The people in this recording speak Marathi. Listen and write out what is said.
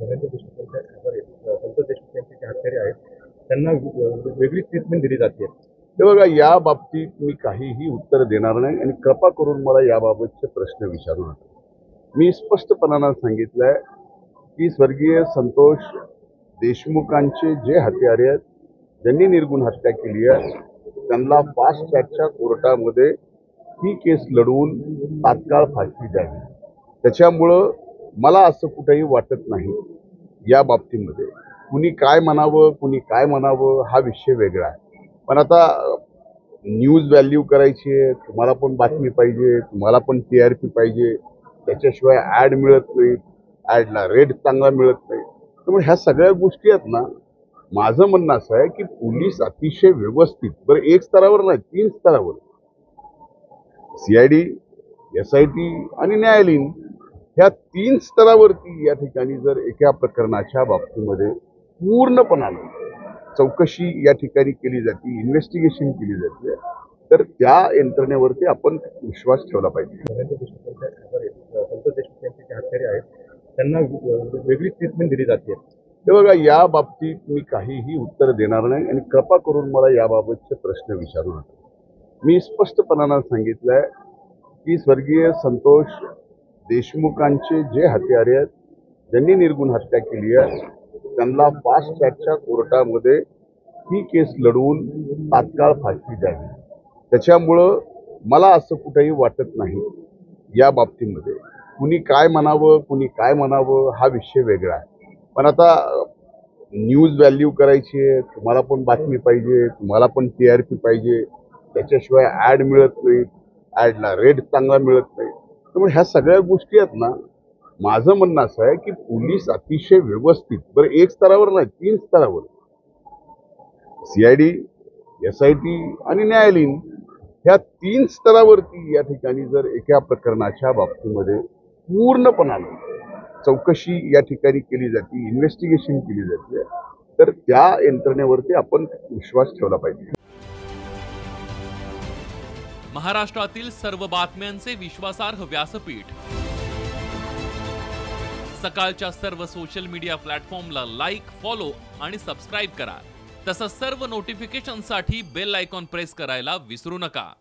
धनंजय देशमुखांच्या आधारे संतोष देशमुख यांचे जे हत्यारे आहेत त्यांना वेगळी ट्रीटमेंट दिली जाते. हे बघा, या बाबतीत मी काहीही उत्तर देणार नाही आणि कृपा करून मला याबाबतचे प्रश्न विचारू नका. मी स्पष्टपणानं सांगितलंय की स्वर्गीय संतोष देशमुखांचे जे हत्यारे आहेत, ज्यांनी निर्गुण हत्या केली आहे, त्यांना फास्ट ट्रॅकच्या कोर्टामध्ये ही केस लढवून तात्काळ फाशी द्यावी. त्याच्यामुळं मला असं कुठेही वाटत नाही या बाबतीमध्ये कुणी काय म्हणावं कुणी काय म्हणावं हा विषय वेगळा आहे. पण आता न्यूज व्हॅल्यू करायची आहे, तुम्हाला पण बातमी पाहिजे, तुम्हाला पण TRP पाहिजे, त्याच्याशिवाय ॲड मिळत नाही, ॲडला रेट चांगला मिळत नाही. त्यामुळे ह्या सगळ्या गोष्टी आहेत ना. माझं म्हणणं असं आहे की पोलीस अतिशय व्यवस्थित, बरं एक स्तरावर नाही 3 स्तरावर, CID, SIT आणि न्यायालयीन, ह्या 3 स्तरावरती या ठिकाणी जर एका प्रकरणाच्या बाबतीमध्ये पूर्णपणाने चौकशी या ठिकाणी केली जाते, इन्व्हेस्टिगेशन केली जाते, तर त्या यंत्रणेवरती आपण विश्वास ठेवला पाहिजे. धनंजय देशमुखांच्या आधारे संतोष देशमुख यांचे जे हत्यारे आहेत त्यांना वेगळी ट्रीटमेंट दिली जाते. हे बघा, या बाबतीत मी काहीही उत्तर देणार नाही आणि कृपा करून मला याबाबतचे प्रश्न विचारू नका. मी स्पष्टपणानं सांगितलंय की स्वर्गीय संतोष देशमुखांचे जे हत्यारे आहेत, ज्यांनी निर्गुण हत्या केली आहे, त्यांना फास्ट ट्रॅकच्या कोर्टामध्ये ही केस लढवून तात्काळ फाशी द्यावी. त्याच्यामुळं मला असं कुठेही वाटत नाही या बाबतीमध्ये कुणी काय म्हणावं कुणी काय म्हणावं हा विषय वेगळा आहे. पण आता न्यूज व्हॅल्यू करायची आहे, तुम्हाला पण बातमी पाहिजे, तुम्हाला पण TRP पाहिजे, त्याच्याशिवाय ॲड मिळत नाही, ॲडला रेट चांगला मिळत नाही. त्यामुळे ह्या सगळ्या गोष्टी आहेत ना. माझं म्हणणं असं आहे की पोलीस अतिशय व्यवस्थित, बरं एक स्तरावर नाही 3 स्तरावर, CID, SIT आणि न्यायालयीन, ह्या 3 स्तरावरती या ठिकाणी जर एका प्रकरणाच्या बाबतीमध्ये पूर्णपणाने चौकशी या ठिकाणी केली जाते, इन्व्हेस्टिगेशन केली जाते, तर त्या यंत्रणेवरती आपण विश्वास ठेवला पाहिजे. महाराष्ट्रातील सर्व बातम्यांचे विश्वासार्ह व्यासपीठ, सकाळच्या सर्व सोशल मीडिया प्लॅटफॉर्मला लाईक, फॉलो आणि सबस्क्राईब करा. तसंच सर्व नोटिफिकेशनसाठी बेल आयकॉन प्रेस करायला विसरू नका.